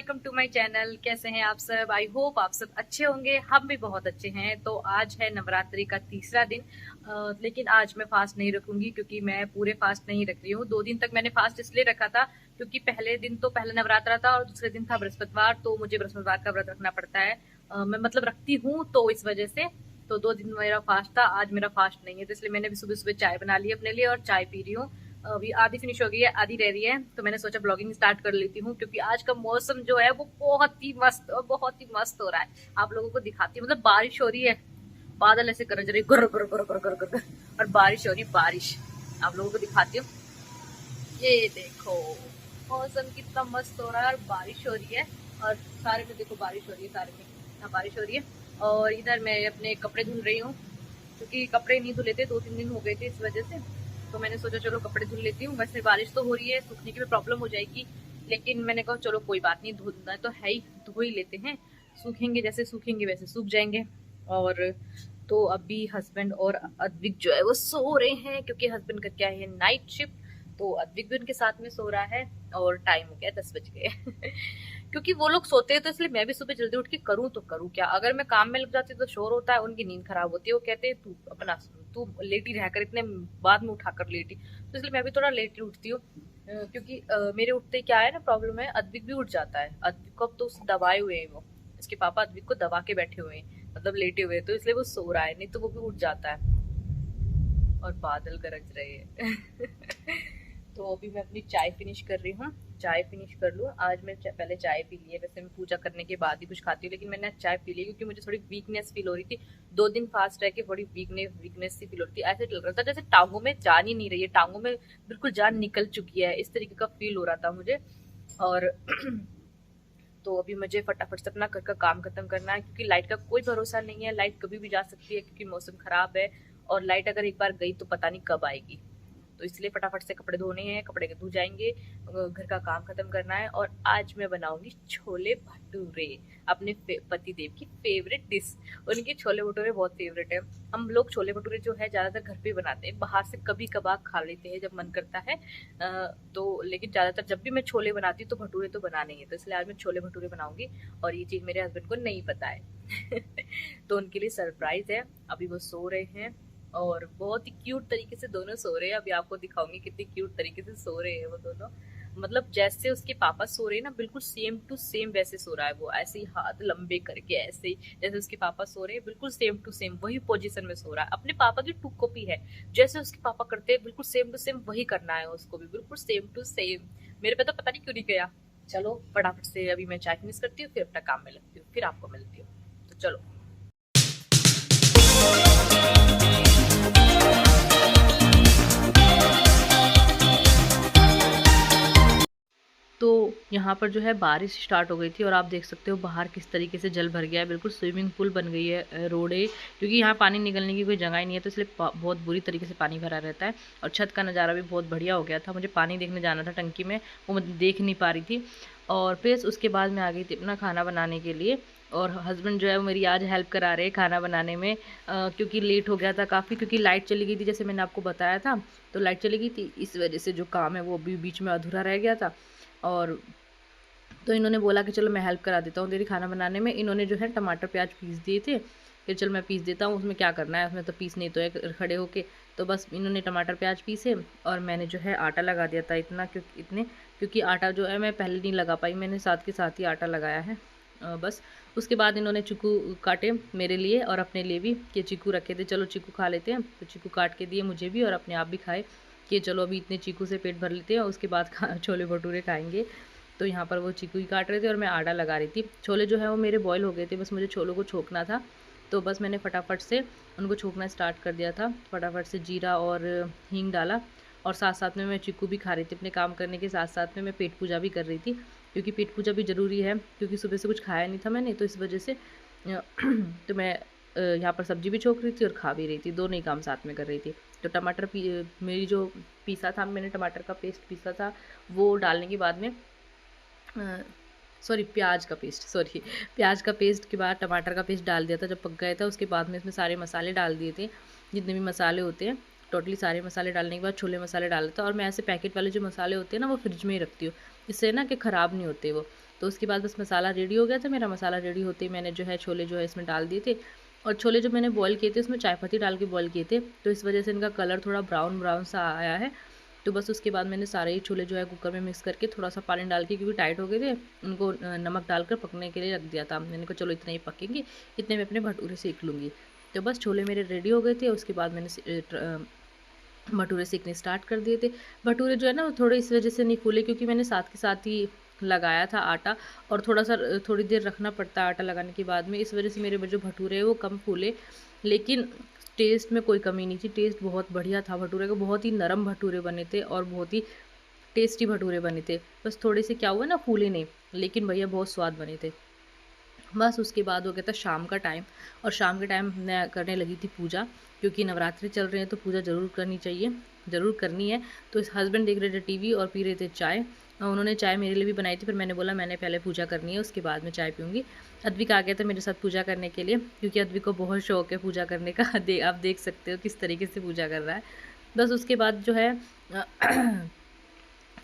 Welcome to my channel. कैसे हैं आप सब? आई होप आप सब अच्छे होंगे। हम भी बहुत अच्छे हैं। तो आज है नवरात्रि का तीसरा दिन, लेकिन आज मैं फास्ट नहीं रखूंगी क्योंकि मैं पूरे फास्ट नहीं रख रही हूँ। 2 दिन तक मैंने फास्ट इसलिए रखा था क्योंकि पहले दिन तो पहला नवरात्रा था और दूसरे दिन था बृहस्पतिवार, तो मुझे बृहस्पतिवार का व्रत रखना पड़ता है। मैं मतलब रखती हूँ, तो इस वजह से तो 2 दिन मेरा फास्ट था। आज मेरा फास्ट नहीं है, तो इसलिए मैंने भी सुबह सुबह चाय बना ली अपने लिए और चाय पी रही हूँ। अभी आधी फिनिश हो गई है, आधी रह रही है, तो मैंने सोचा ब्लॉगिंग स्टार्ट कर लेती हूँ क्योंकि आज का मौसम जो है वो बहुत ही मस्त हो रहा है। आप लोगों को दिखाती हूँ, मतलब बारिश हो रही है, बादल ऐसे गरज रही गुर गुर गुर गुर गुर गुर, और बारिश हो रही, बारिश आप लोगों को दिखाती हूँ। ये देखो मौसम कितना मस्त हो रहा है और बारिश हो रही है, और सारे में देखो बारिश हो रही है, सारे में यहाँ बारिश हो रही है। और इधर मैं अपने कपड़े धुल रही हूँ क्योंकि कपड़े नहीं धुले थे, 2-3 दिन हो गए थे इस वजह से। तो मैंने सोचा चलो कपड़े धुल लेती हूँ। वैसे बारिश तो हो रही है, सूखने की भी प्रॉब्लम हो जाएगी, लेकिन मैंने कहा चलो कोई बात नहीं, धुलना तो है ही, धो ही लेते हैं। सूखेंगे जैसे सूखेंगे वैसे सूख जाएंगे। और तो अभी हस्बैंड और अद्विक जो है वो सो रहे हैं क्योंकि हस्बैंड का क्या है, नाइट शिफ्ट। तो अद्विक भी उनके साथ में सो रहा है और टाइम हो गया 10 बज गए क्योंकि वो लोग सोते हैं तो इसलिए मैं भी सुबह जल्दी उठ के करूँ तो करूँ क्या। अगर मैं काम में लग जाती तो शोर होता है, उनकी नींद खराब होती है। वो कहते हैं तू लेटी रहकर इतने बाद में उठाकर लेटी, तो इसलिए मैं भी थोड़ा लेट ही उठती हूँ। क्योंकि मेरे उठते क्या है ना, प्रॉब्लम है, अद्विक भी उठ जाता है। अद्विक को अब तो दबाए हुए हैं, वो इसके पापा अद्विक को दबा के बैठे हुए हैं, मतलब लेटे हुए हैं, तो इसलिए वो सो रहा है, नहीं तो वो भी उठ जाता है। और बादल गरज रहे हैं तो अभी मैं अपनी चाय फिनिश कर रही हूँ। चाय फिनिश कर लूँ। आज मैं पहले चाय पी ली है, वैसे मैं पूजा करने के बाद ही कुछ खाती हूँ, लेकिन मैंने आज चाय पी ली क्योंकि मुझे थोड़ी वीकनेस फील हो रही थी। 2 दिन फास्ट रह के बड़ी वीकनेस सी फील हो रही थी। ऐसे चल रहा था जैसे टांगों में जान ही नहीं रही है, टांगों में बिल्कुल जान निकल चुकी है, इस तरीके का फील हो रहा था मुझे। और तो अभी मुझे फटाफट से अपना घर का काम खत्म करना है क्योंकि लाइट का कोई भरोसा नहीं है, लाइट कभी भी जा सकती है क्योंकि मौसम खराब है, और लाइट अगर एक बार गई तो पता नहीं कब आएगी। तो इसलिए फटाफट से कपड़े धोने हैं, कपड़े धो जाएंगे, घर का काम खत्म करना है। और आज मैं बनाऊंगी छोले भटूरे, अपने पति देव की फेवरेट डिश। उनके छोले भटूरे बहुत फेवरेट है। हम लोग छोले भटूरे जो है ज्यादातर घर पे बनाते हैं, बाहर से कभी कभार खा लेते हैं जब मन करता है। तो लेकिन ज्यादातर जब भी मैं छोले बनाती हूँ तो भटूरे तो बनाने ही है, तो इसलिए आज मैं छोले भटूरे बनाऊंगी। और ये चीज मेरे हस्बैंड को नहीं पता है तो उनके लिए सरप्राइज है। अभी वो सो रहे हैं और बहुत ही क्यूट तरीके से दोनों सो रहे हैं। अभी आपको दिखाऊंगी कितनी क्यूट तरीके से सो रहे हैं वो दोनों। मतलब जैसे उसके पापा सो रहे हैं ना, बिल्कुल सेम टू सेम वैसे सो रहा है वो, ऐसे ही हाथ लंबे करके, ऐसे ही जैसे उसके पापा सो रहे हैं, बिल्कुल सेम टू सेम वही पोजीशन में सो रहा है। अपने पापा की टू कॉपी है, जैसे उसके पापा करते हैं बिल्कुल सेम टू सेम वही करना है उसको भी, बिल्कुल सेम टू सेम। मेरे पे तो पता नहीं क्यों नहीं गया। चलो फटाफट से अभी मैं चाय फिनिश करती हूँ, फिर अपना काम में लगती हूँ, फिर आपको मिलती हूँ। तो चलो। तो यहाँ पर जो है बारिश स्टार्ट हो गई थी और आप देख सकते हो बाहर किस तरीके से जल भर गया है, बिल्कुल स्विमिंग पूल बन गई है रोड है, क्योंकि यहाँ पानी निकलने की कोई जगह ही नहीं है, तो इसलिए बहुत बुरी तरीके से पानी भरा रहता है। और छत का नज़ारा भी बहुत बढ़िया हो गया था। मुझे पानी देखने जाना था टंकी में, वो मैं देख नहीं पा रही थी। और फिर उसके बाद मैं आ गई थी अपना खाना बनाने के लिए। और हस्बैंड जो है वो मेरी आज हेल्प करा रहे हैं खाना बनाने में, क्योंकि लेट हो गया था काफ़ी, क्योंकि लाइट चली गई थी जैसे मैंने आपको बताया था। तो लाइट चली गई थी, इस वजह से जो काम है वो अभी बीच में अधूरा रह गया था। और तो इन्होंने बोला कि चलो मैं हेल्प करा देता हूँ तेरी खाना बनाने में। इन्होंने जो है टमाटर प्याज पीस दिए थे, फिर चलो मैं पीस देता हूँ, उसमें क्या करना है, उसमें तो पीस नहीं तो है खड़े होके। तो बस इन्होंने टमाटर प्याज पीसे और मैंने जो है आटा लगा दिया था इतना, क्योंकि आटा जो है मैं पहले नहीं लगा पाई, मैंने साथ के साथ ही आटा लगाया है। बस उसके बाद इन्होंने चीकू काटे मेरे लिए और अपने लिए भी, कि चीकू रखे थे, चलो चीकू खा लेते हैं, तो चीकू काट के दिए मुझे भी और अपने आप भी खाए, कि चलो अभी इतने चीकू से पेट भर लेते हैं और उसके बाद छोले भटूरे खाएंगे। तो यहाँ पर वो चीकू ही काट रहे थे और मैं आटा लगा रही थी। छोले जो है वो मेरे बॉईल हो गए थे, बस मुझे छोलों को छोकना था, तो बस मैंने फटाफट से उनको छोकना स्टार्ट कर दिया था। फटाफट से जीरा और हींग डाला और साथ साथ में मैं चीकू भी खा रही थी। अपने काम करने के साथ साथ में मैं पेट पूजा भी कर रही थी, क्योंकि पेट पूजा भी ज़रूरी है, क्योंकि सुबह से कुछ खाया नहीं था मैंने, तो इस वजह से तो मैं यहाँ पर सब्जी भी छोक रही थी और खा भी रही थी, दोनों ही काम साथ में कर रही थी। तो टमाटर मेरी जो पीसा था, मैंने टमाटर का पेस्ट पीसा था, वो डालने के बाद में प्याज का पेस्ट के बाद टमाटर का पेस्ट डाल दिया था जब पक गया था। उसके बाद में इसमें सारे मसाले डाल दिए थे, जितने भी मसाले होते हैं, टोटली सारे मसाले डालने के बाद छोले मसाले डाला था। और मैं ऐसे पैकेट वाले जो मसाले होते हैं ना वो फ्रिज में ही रखती हूँ, इससे ना कि ख़राब नहीं होते वो। तो उसके बाद बस मसाला रेडी हो गया था मेरा। मसाला रेडी होते ही मैंने जो है छोले जो है इसमें डाल दिए थे, और छोले जो मैंने बॉईल किए थे उसमें चाय पत्ती डाल के बॉईल किए थे, तो इस वजह से इनका कलर थोड़ा ब्राउन ब्राउन सा आया है। तो बस उसके बाद मैंने सारे ही छोले जो है कुकर में मिक्स करके थोड़ा सा पानी डाल के, क्योंकि टाइट हो गए थे, उनको नमक डालकर पकने के लिए रख दिया था। मैंने कहा चलो इतना ही पकेंगे, इतने में अपने भटूरे सेक लूँगी। तो बस छोले मेरे रेडी हो गए थे। उसके बाद मैंने भटूरे सेकने स्टार्ट कर दिए थे। भटूरे जो है ना वो थोड़े इस वजह से नहीं फूले क्योंकि मैंने साथ के साथ ही लगाया था आटा, और थोड़ा-सा थोड़ी देर रखना पड़ता है आटा लगाने के बाद में। इस वजह से मेरे जो भटूरे हैं वो कम फूले, लेकिन टेस्ट में कोई कमी नहीं थी। टेस्ट बहुत बढ़िया था भटूरे का, बहुत ही नरम भटूरे बने थे और बहुत ही टेस्टी भटूरे बने थे। बस थोड़े से क्या हुआ ना, फूले नहीं, लेकिन भैया बहुत स्वाद बने थे। बस उसके बाद हो गया था शाम का टाइम, और शाम के टाइम मैं करने लगी थी पूजा, क्योंकि नवरात्रि चल रहे हैं तो पूजा ज़रूर करनी चाहिए, ज़रूर करनी है। तो इस हस्बैंड देख रहे थे टीवी और पी रहे थे चाय। उन्होंने चाय मेरे लिए भी बनाई थी, फिर मैंने बोला मैंने पहले पूजा करनी है, उसके बाद मैं चाय पीऊँगी। अद्विक आ गया था मेरे साथ पूजा करने के लिए, क्योंकि अद्विक को बहुत शौक है पूजा करने का। आप देख सकते हो किस तरीके से पूजा कर रहा है। बस उसके बाद जो है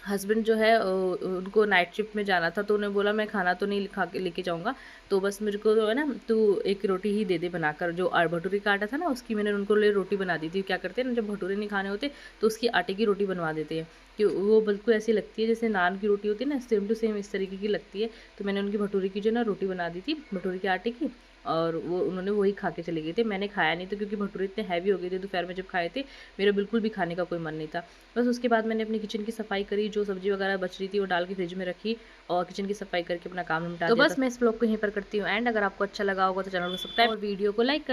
हस्बैंड जो है उनको नाइट शिफ्ट में जाना था, तो उन्हें बोला मैं खाना तो नहीं खा के लेके जाऊँगा, तो बस मेरे को जो है ना तू एक रोटी ही दे दे बनाकर। जो भटूरे का आटा था ना उसकी मैंने उनको लिए रोटी बना दी थी। क्या करते हैं ना, जब भटूरे नहीं खाने होते तो उसकी आटे की रोटी बनवा देते हैं, कि वो बिल्कुल ऐसी लगती है जैसे नान की रोटी होती है ना, सेम टू सेम इस तरीके की लगती है। तो मैंने उनकी भटूरे की जो है ना रोटी बना दी थी भटूरे के आटे की, और वो उन्होंने वही खा के चले गए थे। मैंने खाया नहीं था क्योंकि भटूरे इतने हैवी हो गए थे दोपहर में जब खाए थे, मेरा बिल्कुल भी खाने का कोई मन नहीं था। बस उसके बाद मैंने अपनी किचन की सफाई करी, जो सब्ज़ी वगैरह बच रही थी वो डाल के फ्रिज में रखी, और किचन की सफाई करके अपना काम निपटा दिया। तो बस मैं इस ब्लॉग को यहीं पर करती हूँ एंड। अगर आपको अच्छा लगा होगा तो चैनल को सब्सक्राइब और वीडियो को लाइक कर